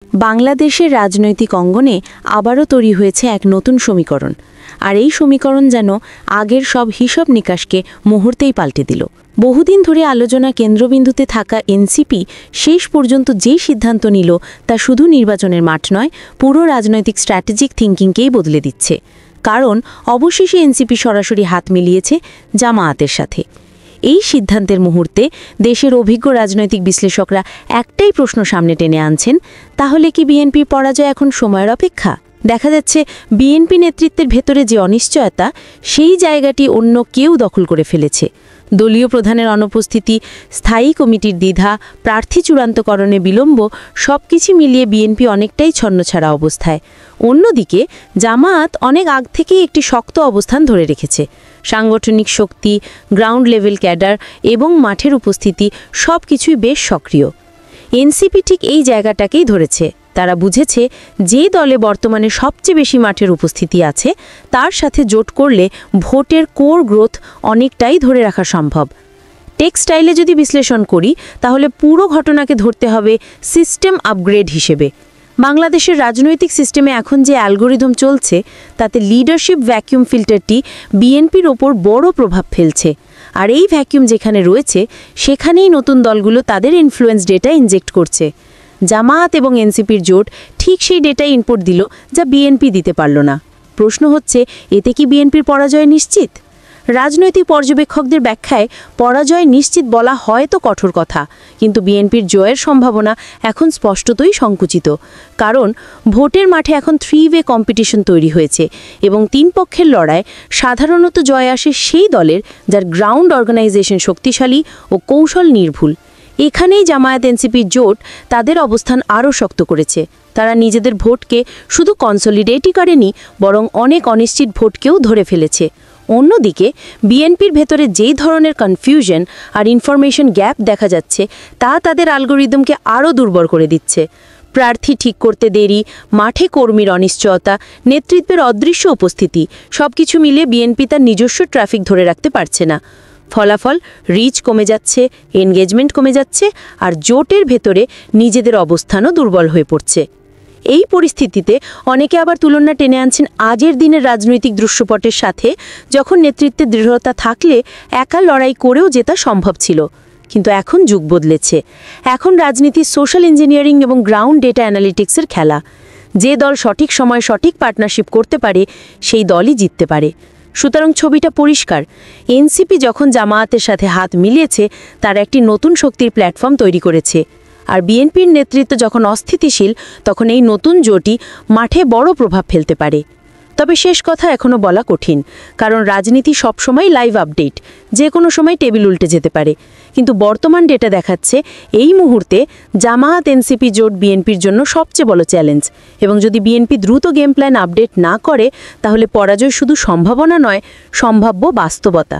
বাংলাদেশের রাজনৈতিক অঙ্গনে আবারও তৈরি হয়েছে এক নতুন সমীকরণ, আর এই সমীকরণ যেন আগের সব হিসাব নিকাশকে মুহূর্তেই পাল্টে দিল। বহুদিন ধরে আলোচনা কেন্দ্রবিন্দুতে থাকা এনসিপি শেষ পর্যন্ত যেই সিদ্ধান্ত নিল তা শুধু নির্বাচনের মাঠ নয়, পুরো রাজনৈতিক স্ট্র্যাটেজিক থিঙ্কিংকেই বদলে দিচ্ছে। কারণ অবশেষে এনসিপি সরাসরি হাত মিলিয়েছে জামায়াতের সাথে। এই সিদ্ধান্তের মুহূর্তে দেশের অভিজ্ঞ রাজনৈতিক বিশ্লেষকরা একটাই প্রশ্ন সামনে টেনে আনছেন, তাহলে কি বিএনপির পরাজয় এখন সময়ের অপেক্ষা? দেখা যাচ্ছে বিএনপি নেতৃত্বের ভেতরে যে অনিশ্চয়তা, সেই জায়গাটি অন্য কেউ দখল করে ফেলেছে। দলীয় প্রধানের অনুপস্থিতি, স্থায়ী কমিটির দ্বিধা, প্রার্থী চূড়ান্তকরণে বিলম্ব, সবকিছু মিলিয়ে বিএনপি অনেকটাই ছন্নছাড়া অবস্থায়। অন্যদিকে জামায়াত অনেক আগ থেকেই একটি শক্ত অবস্থান ধরে রেখেছে। সাংগঠনিক শক্তি, গ্রাউন্ড লেভেল ক্যাডার এবং মাঠের উপস্থিতি সবকিছুই বেশ সক্রিয়। এনসিপি ঠিক এই জায়গাটাকেই ধরেছে। তারা বুঝেছে যে দলে বর্তমানে সবচেয়ে বেশি মাঠের উপস্থিতি আছে, তার সাথে জোট করলে ভোটের কোর গ্রোথ অনেকটাই ধরে রাখা সম্ভব। টেক্সটাইলে যদি বিশ্লেষণ করি, তাহলে পুরো ঘটনাকে ধরতে হবে সিস্টেম আপগ্রেড হিসেবে। বাংলাদেশের রাজনৈতিক সিস্টেমে এখন যে অ্যালগোরিদম চলছে, তাতে লিডারশিপ ভ্যাকুয়াম ফিল্টারটি বিএনপির ওপর বড় প্রভাব ফেলছে। আর এই ভ্যাকুয়াম যেখানে রয়েছে, সেখানেই নতুন দলগুলো তাদের ইনফ্লুয়েন্স ডেটা ইনজেক্ট করছে। জামায়াত এবং এনসিপির জোট ঠিক সেই ডেটা ইনপুট দিল যা বিএনপি দিতে পারল না। প্রশ্ন হচ্ছে, এতে কি বিএনপির পরাজয় নিশ্চিত? রাজনৈতিক পর্যবেক্ষকদের ব্যাখ্যায় পরাজয় নিশ্চিত বলা হয়তো কঠোর কথা, কিন্তু বিএনপির জয়ের সম্ভাবনা এখন স্পষ্টতই সংকুচিত। কারণ ভোটের মাঠে এখন 3-ওয়ে কম্পিটিশন তৈরি হয়েছে এবং 3 পক্ষের লড়াই সাধারণত জয় আসে সেই দলের যার গ্রাউন্ড অর্গানাইজেশন শক্তিশালী ও কৌশল নির্ভুল। এখানেই জামায়াত এনসিপির জোট তাদের অবস্থান আরও শক্ত করেছে। তারা নিজেদের ভোটকে শুধু কনসলিডেটই করেনি, বরং অনেক অনিশ্চিত ভোটকেও ধরে ফেলেছে। অন্যদিকে বিএনপির ভেতরে যেই ধরনের কনফিউশন আর ইনফরমেশন গ্যাপ দেখা যাচ্ছে, তা তাদের অ্যালগোরিদমকে আরও দুর্বল করে দিচ্ছে। প্রার্থী ঠিক করতে দেরি, মাঠে কর্মীর অনিশ্চয়তা, নেতৃত্বের অদৃশ্য উপস্থিতি, সবকিছু মিলে বিএনপি তার নিজস্ব ট্রাফিক ধরে রাখতে পারছে না। ফলাফল, রিচ কমে যাচ্ছে, এনগেজমেন্ট কমে যাচ্ছে, আর জোটের ভেতরে নিজেদের অবস্থানও দুর্বল হয়ে পড়ছে। এই পরিস্থিতিতে অনেকে আবার তুলনা টেনে আনছেন আগের দিনের রাজনৈতিক দৃশ্যপটের সাথে, যখন নেতৃত্বে দৃঢ়তা থাকলে একা লড়াই করেও জেতা সম্ভব ছিল। কিন্তু এখন যুগ বদলেছে। এখন রাজনীতি সোশ্যাল ইঞ্জিনিয়ারিং এবং গ্রাউন্ড ডেটা অ্যানালিটিক্সের খেলা। যে দল সঠিক সময় সঠিক পার্টনারশিপ করতে পারে, সেই দলই জিততে পারে। সুতরাং ছবিটা পরিষ্কার। এনসিপি যখন জামায়াতের সাথে হাত মিলিয়েছে, তার একটি নতুন শক্তির প্ল্যাটফর্ম তৈরি করেছে। আর বিএনপির নেতৃত্ব যখন অস্থিতিশীল, তখন এই নতুন জোটই মাঠে বড় প্রভাব ফেলতে পারে। তবে শেষ কথা এখনও বলা কঠিন, কারণ রাজনীতি সবসময় লাইভ আপডেট, যে কোনো সময় টেবিল উল্টে যেতে পারে। কিন্তু বর্তমান ডেটা দেখাচ্ছে এই মুহূর্তে জামায়াত এনসিপি জোট বিএনপির জন্য সবচেয়ে বড় চ্যালেঞ্জ। এবং যদি বিএনপি দ্রুত গেম প্ল্যান আপডেট না করে, তাহলে পরাজয় শুধু সম্ভাবনা নয়, সম্ভাব্য বাস্তবতা।